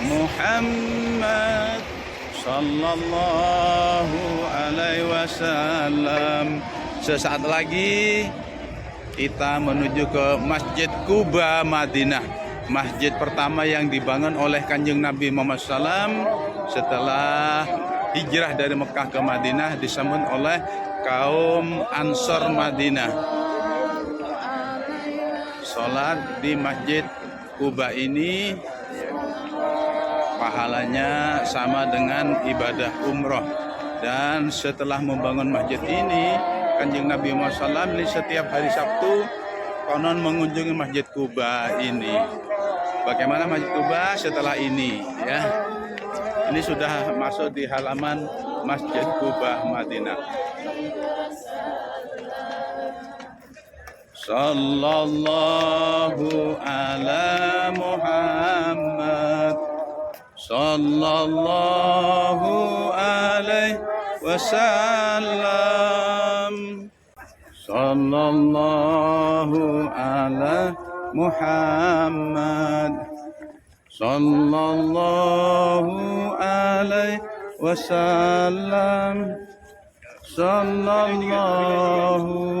Muhammad sallallahu alaihi wasallam. Sesaat lagi kita menuju ke Masjid Quba Madinah, masjid pertama yang dibangun oleh Kanjeng Nabi Muhammad SAW setelah hijrah dari Mekah ke Madinah, disambut oleh kaum Ansor Madinah. Sholat di Masjid Quba ini pahalanya sama dengan ibadah umroh. Dan setelah membangun masjid ini, Kanjeng Nabi Muhammad SAW setiap hari Sabtu konon mengunjungi Masjid Quba ini. Bagaimana Masjid Quba setelah ini ya? Ini sudah masuk di halaman Masjid Quba Madinah. Sallallahu ala Muhammad sallallahu alaihi wasallam. Sallallahu ala Muhammad sallallahu alaihi wasallam. Sallallahu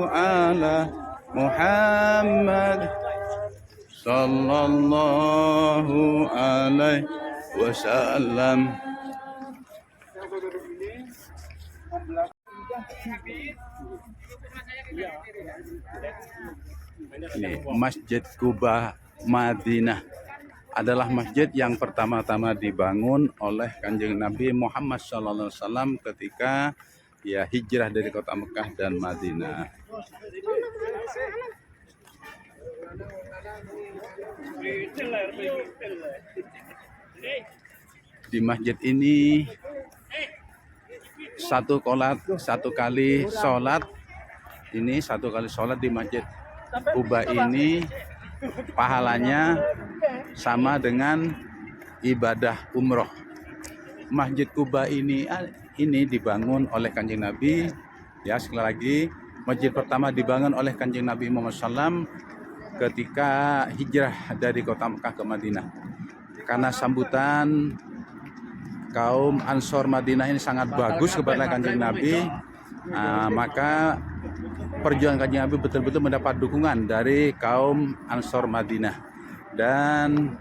ala Muhammad sallallahu alaihi wasallam. Ini Masjid Quba Madinah adalah masjid yang pertama-tama dibangun oleh Kanjeng Nabi Muhammad SAW ketika ya hijrah dari kota Mekah dan Madinah. Di masjid ini satu kali sholat di Masjid Quba ini pahalanya sama dengan ibadah umroh. Masjid Quba ini dibangun oleh Kanjeng Nabi. Ya, sekali lagi, masjid pertama dibangun oleh Kanjeng Nabi Muhammad SAW ketika hijrah dari kota Mekah ke Madinah. Karena sambutan kaum Ansor Madinah ini sangat bagus kepada Kanjeng Nabi, maka perjuangan Kanjeng Nabi betul-betul mendapat dukungan dari kaum Ansor Madinah. Dan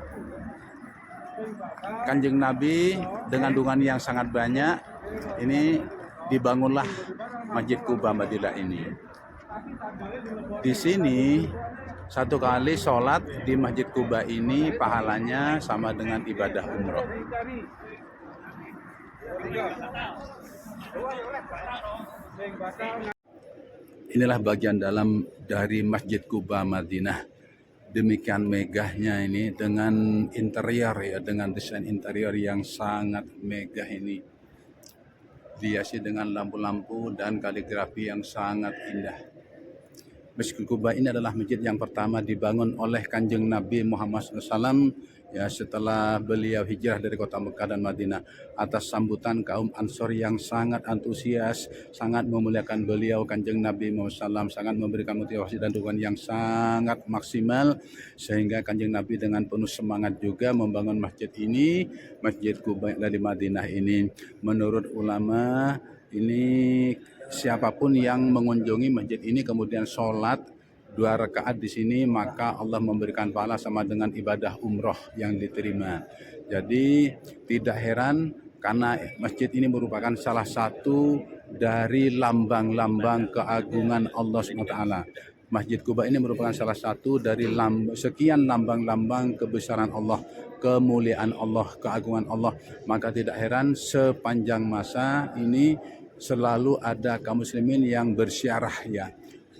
Kanjeng Nabi dengan dukungan yang sangat banyak, ini dibangunlah Masjid Quba Madinah ini. Di sini satu kali sholat di Masjid Quba ini pahalanya sama dengan ibadah umroh. Inilah bagian dalam dari Masjid Quba Madinah. Demikian megahnya ini dengan interior ya, dengan desain interior yang sangat megah ini. Dihiasi dengan lampu-lampu dan kaligrafi yang sangat indah. Masjid Quba ini adalah masjid yang pertama dibangun oleh Kanjeng Nabi Muhammad SAW ya setelah beliau hijrah dari kota Mekah dan Madinah. Atas sambutan kaum Ansor yang sangat antusias, sangat memuliakan beliau Kanjeng Nabi Muhammad SAW, sangat memberikan motivasi dan dukungan yang sangat maksimal, sehingga Kanjeng Nabi dengan penuh semangat juga membangun masjid ini, Masjid Quba dari Madinah ini. Menurut ulama ini, siapapun yang mengunjungi masjid ini kemudian sholat 2 rakaat di sini, maka Allah memberikan pahala sama dengan ibadah umroh yang diterima. Jadi tidak heran karena masjid ini merupakan salah satu dari lambang-lambang keagungan Allah SWT. Masjid Quba ini merupakan salah satu dari sekian lambang-lambang kebesaran Allah, kemuliaan Allah, keagungan Allah. Maka tidak heran sepanjang masa ini selalu ada kaum muslimin yang berziarah ya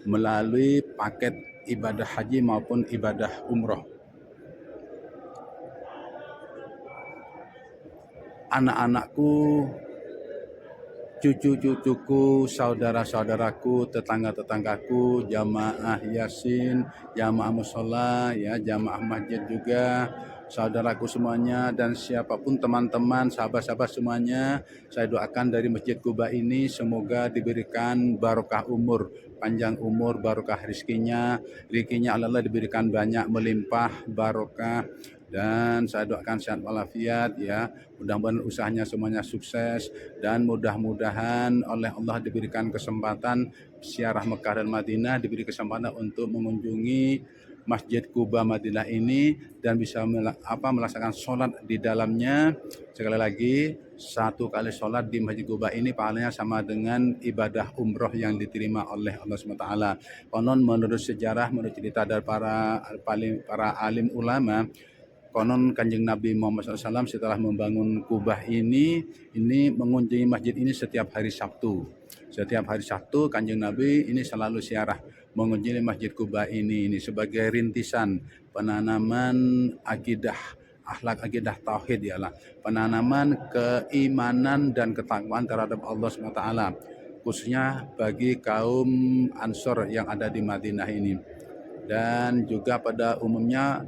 melalui paket ibadah haji maupun ibadah umroh. Anak-anakku, cucu-cucuku, saudara-saudaraku, tetangga-tetanggaku, jamaah Yasin, jamaah mushola, ya, jamaah masjid juga, saudaraku semuanya, dan siapapun teman-teman, sahabat-sahabat semuanya, saya doakan dari Masjid Quba ini semoga diberikan barokah umur, panjang umur, barokah rezekinya Allah diberikan banyak, melimpah, barokah, dan saya doakan sehat walafiat ya. Mudah-mudahan usahanya semuanya sukses dan mudah-mudahan oleh Allah diberikan kesempatan ziarah Mekah dan Madinah, diberi kesempatan untuk mengunjungi Masjid Kuba Madinah ini dan bisa melaksanakan sholat di dalamnya. Sekali lagi, satu kali sholat di Masjid Kuba ini pahalanya sama dengan ibadah umroh yang diterima oleh Allah SWT. Konon menurut sejarah, menurut cerita dari para alim ulama, konon Kanjeng Nabi Muhammad SAW setelah membangun Kubah ini mengunjungi masjid ini setiap hari Sabtu. Setiap hari Sabtu Kanjeng Nabi ini selalu ziarah mengunjungi Masjid Kuba ini sebagai rintisan penanaman akidah, akhlak akidah tauhid ialah penanaman keimanan dan ketakwaan terhadap Allah SWT, khususnya bagi kaum Ansor yang ada di Madinah ini dan juga pada umumnya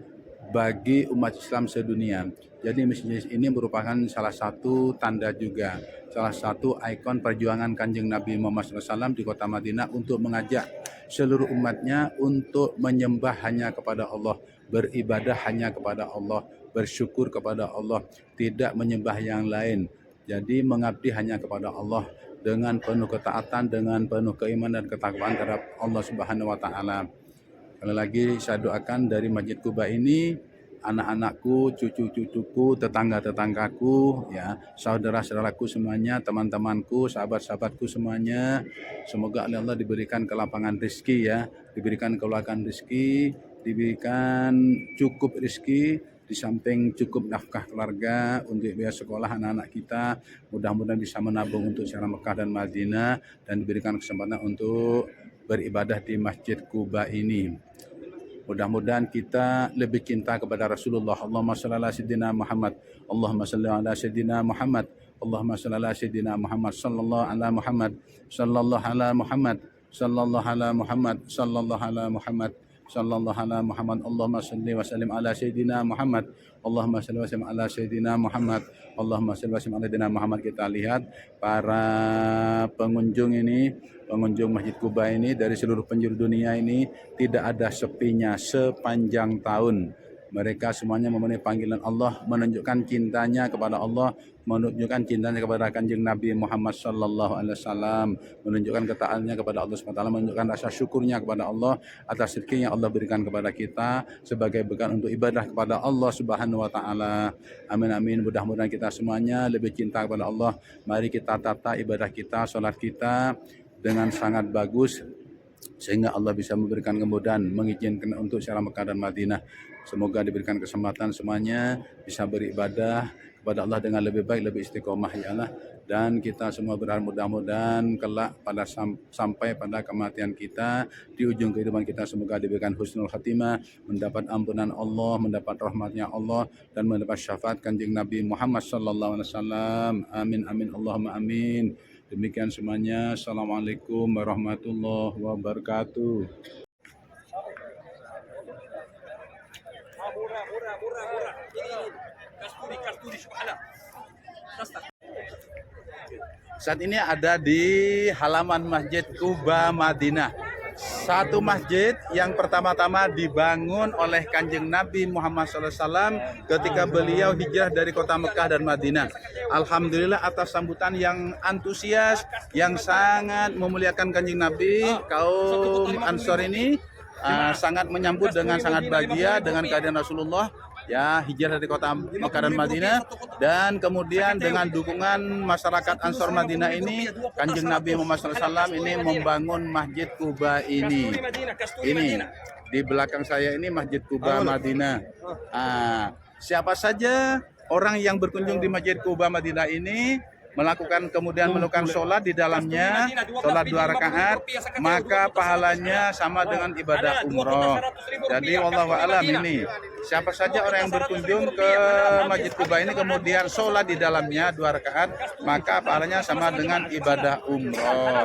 bagi umat Islam sedunia. Jadi masjid ini merupakan salah satu tanda juga, salah satu ikon perjuangan Kanjeng Nabi Muhammad SAW di kota Madinah untuk mengajak seluruh umatnya untuk menyembah hanya kepada Allah, beribadah hanya kepada Allah, bersyukur kepada Allah, tidak menyembah yang lain. Jadi mengabdi hanya kepada Allah dengan penuh ketaatan, dengan penuh keimanan dan ketakwaan terhadap Allah Subhanahu wa taala. Sekali lagi saya doakan dari Masjid Kuba ini anak-anakku, cucu-cucuku, tetangga-tetanggaku, ya, saudara-saudaraku semuanya, teman-temanku, sahabat-sahabatku semuanya, semoga Allah diberikan kelapangan rezeki ya, diberikan keluasan rezeki, diberikan cukup rezeki, di samping cukup nafkah keluarga untuk biaya sekolah anak-anak kita, mudah-mudahan bisa menabung untuk ziarah Mekah dan Madinah dan diberikan kesempatan untuk beribadah di Masjid Kuba ini. Mudah-mudahan kita lebih cinta kepada Rasulullah. Allahumma shalli ala sayyidina Muhammad. Allahumma shalli ala sayyidina Muhammad. Allahumma shalli ala sayyidina Muhammad. Sallallahu ala Muhammad. Sallallahu ala Muhammad. Sallallahu ala Muhammad. Sallallahu ala Muhammad. Sallallahu ala Muhammad. Allahumma shalli wa sallim ala sayyidina Muhammad. Allahumma shalli wa sallim ala sayyidina Muhammad. Allahumma shalli wa sallim ala sayyidina Muhammad. Kita lihat para pengunjung ini, pengunjung Masjid Kuba ini dari seluruh penjuru dunia ini tidak ada sepinya sepanjang tahun. Mereka semuanya memenuhi panggilan Allah, menunjukkan cintanya kepada Allah, menunjukkan cintanya kepada Kanjeng Nabi Muhammad sallallahu alaihi wasallam, menunjukkan ketaatannya kepada Allah SWT, menunjukkan rasa syukurnya kepada Allah atas rezeki yang Allah berikan kepada kita sebagai bekal untuk ibadah kepada Allah Subhanahu wa taala. Amin amin. Mudah-mudahan kita semuanya lebih cinta kepada Allah. Mari kita tata ibadah kita, salat kita dengan sangat bagus sehingga Allah bisa memberikan kemudahan mengizinkan untuk ziarah Mekah dan Madinah. Semoga diberikan kesempatan semuanya bisa beribadah kepada Allah dengan lebih baik, lebih istiqomah ya Allah. Dan kita semua berharap mudah-mudahan kelak pada sampai pada kematian kita, di ujung kehidupan kita semoga diberikan husnul khatimah, mendapat ampunan Allah, mendapat rahmatnya Allah, dan mendapat syafaat Kanjeng Nabi Muhammad sallallahu alaihi wasallam. Amin amin Allahumma amin. Demikian semuanya. Assalamualaikum warahmatullahi wabarakatuh. Saat ini ada di halaman Masjid Kuba Madinah. Satu masjid yang pertama-tama dibangun oleh Kanjeng Nabi Muhammad SAW ketika beliau hijrah dari kota Mekah dan Madinah. Alhamdulillah atas sambutan yang antusias, yang sangat memuliakan Kanjeng Nabi, kaum Ansor ini sangat menyambut dengan sangat bahagia dengan kehadiran Rasulullah. Ya, hijrah dari kota Mekah dan Madinah, dan kemudian dengan dukungan masyarakat Ansor Madinah ini, Kanjeng Nabi Muhammad SAW ini membangun Masjid Kuba ini. Ini di belakang saya ini Masjid Kuba Madinah. Siapa saja orang yang berkunjung di Masjid Kuba Madinah ini kemudian melakukan sholat di dalamnya, sholat 2 rakaat, maka pahalanya sama dengan ibadah umroh. Jadi wallahu a'lam ini, siapa saja orang yang berkunjung ke Masjid Kuba ini kemudian sholat di dalamnya 2 rakaat, maka pahalanya sama dengan ibadah umroh.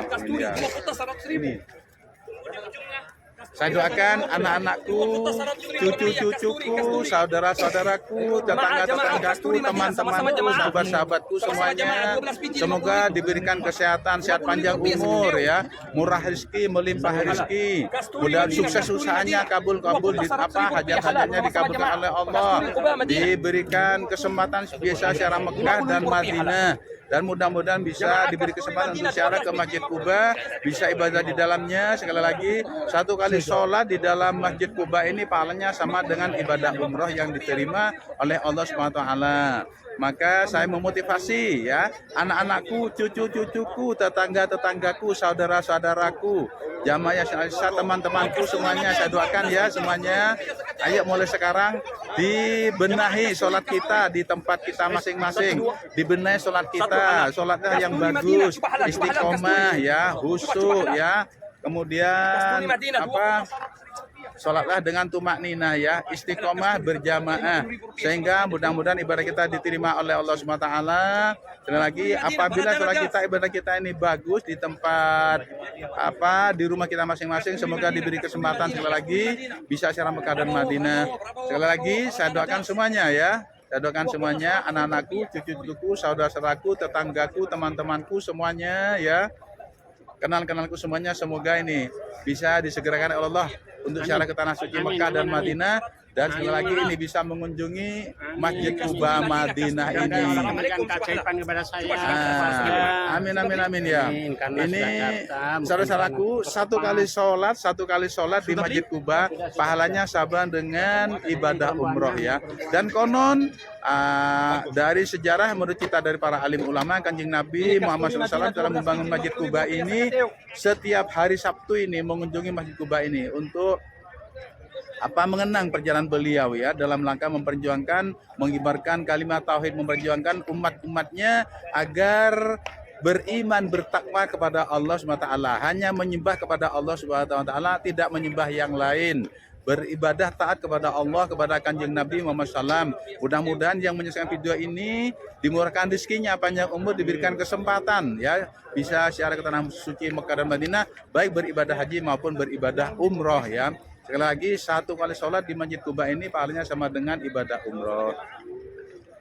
Ini. Saya doakan anak-anakku, cucu-cucuku, saudara-saudaraku, tetangga-tetanggaku, teman-temanku, sahabat-sahabatku semuanya. Semoga diberikan kesehatan, sehat panjang umur ya, murah rezeki, melimpah rezeki. Mudah sukses usahanya, kabul-kabul di hajat-hajatnya dikabulkan oleh Allah. Diberikan kesempatan biasa ziarah Mekah dan Madinah. Dan mudah-mudahan bisa diberi kesempatan untuk ziarah ke Masjid Quba, bisa ibadah di dalamnya. Sekali lagi, 1 kali sholat di dalam Masjid Quba ini pahalanya sama dengan ibadah umroh yang diterima oleh Allah Subhanahu wa taala. Maka saya memotivasi ya, anak-anakku, cucu-cucuku, tetangga-tetanggaku, saudara-saudaraku, jamaah Aisyah, teman-temanku semuanya, saya doakan ya semuanya. Ayo mulai sekarang dibenahi sholat kita di tempat kita masing-masing, dibenahi sholat kita, sholatnya yang bagus, istiqomah ya, khusyuk ya, kemudian sholatlah dengan tumak nina ya, istiqomah berjamaah, sehingga mudah-mudahan ibadah kita diterima oleh Allah SWT. Sekali lagi, apabila sholat kita, ibadah kita ini bagus di tempat di rumah kita masing-masing, semoga diberi kesempatan sekali lagi bisa ziarah Mekah dan Madinah. Sekali lagi saya doakan semuanya ya. Saya doakan semuanya, anak-anakku, cucu-cucuku, saudara-saudaraku, tetanggaku, teman-temanku semuanya ya. Kenal-kenalku semuanya, semoga ini bisa disegerakan oleh Allah untuk ziarah ke tanah suci Mekah dan Madinah, dan sekali lagi ini bisa mengunjungi Masjid Quba Madinah ini. Amin amin amin ya. Ini saudara-saudaraku, 1 kali sholat di Masjid Quba pahalanya sama dengan ibadah umroh ya. Dan konon dari sejarah menurut kita dari para alim ulama, Kanjeng Nabi Muhammad SAW dalam membangun Masjid Quba ini setiap hari Sabtu ini mengunjungi Masjid Quba ini untuk mengenang perjalanan beliau ya, dalam langkah memperjuangkan, mengibarkan kalimat tauhid, memperjuangkan umat-umatnya agar beriman, bertakwa kepada Allah SWT, hanya menyembah kepada Allah SWT, tidak menyembah yang lain, beribadah taat kepada Allah, kepada Kanjeng Nabi Muhammad SAW. Mudah-mudahan yang menyaksikan video ini dimurahkan rezekinya, panjang umur, diberikan kesempatan ya, bisa ziarah ke tanah suci Mekah dan Madinah, baik beribadah haji maupun beribadah umroh ya. Sekali lagi, 1 kali sholat di Masjid Quba ini pahalanya sama dengan ibadah umroh.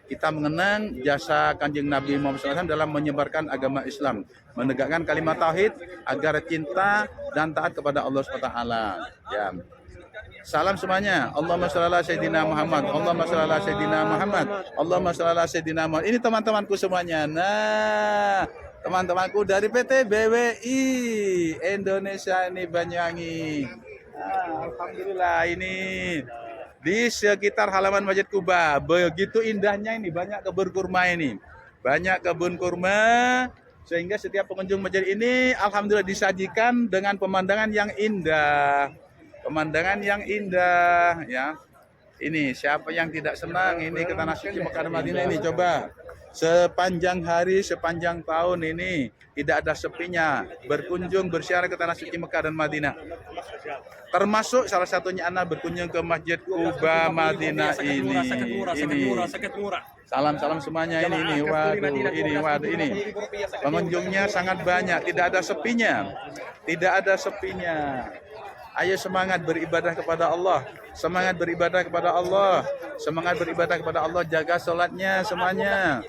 Kita mengenang jasa Kanjeng Nabi Muhammad SAW dalam menyebarkan agama Islam, menegakkan kalimat tauhid agar cinta dan taat kepada Allah SWT ya. Salam semuanya. Allahumma shalli ala sayyidina Muhammad. Allahumma shalli ala sayyidina Muhammad. Allahumma shalli ala sayyidina Muhammad. Ini teman-temanku semuanya. Nah, teman-temanku dari PT BWI Indonesia ini Banyuwangi. Alhamdulillah, ini di sekitar halaman Masjid Quba begitu indahnya ini, banyak kebun kurma ini, banyak kebun kurma, sehingga setiap pengunjung masjid ini alhamdulillah disajikan dengan pemandangan yang indah, ya. Ini siapa yang tidak senang ini ke tanah suci Mekah dan Madinah ini, coba sepanjang hari, sepanjang tahun ini tidak ada sepinya berkunjung berziarah ke tanah suci Mekah dan Madinah. Termasuk salah satunya anak berkunjung ke Masjid Quba Madinah ini. Salam semuanya ini. Waduh ini. Pengunjungnya sangat banyak, tidak ada sepinya. Ayo semangat beribadah kepada Allah. Semangat beribadah kepada Allah. Jaga sholatnya semuanya.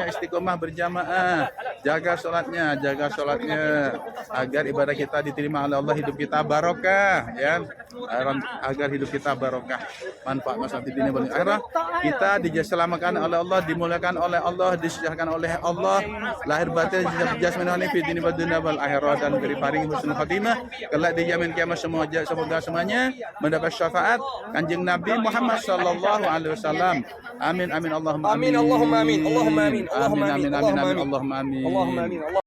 Istiqomah berjamaah. Jaga sholatnya agar ibadah kita diterima oleh Allah, hidup kita barokah ya. Agar hidup kita barokah, manfaat masalah di dunia dan akhirat. Kita diselamatkan oleh Allah, dimuliakan oleh Allah, disejahterakan oleh Allah, lahir batin jasmani fi dunia wal dunya wal akhirat, dan beri paring husnul khatimah kelak dijamin kiamat. Semoga semuanya mendapat syafaat Kanjeng Nabi Muhammad sallallahu alaihi wasallam. Amin amin Allahumma amin. Allahumma amin. Allahumma amin. Allahumma amin. Allahumma amin.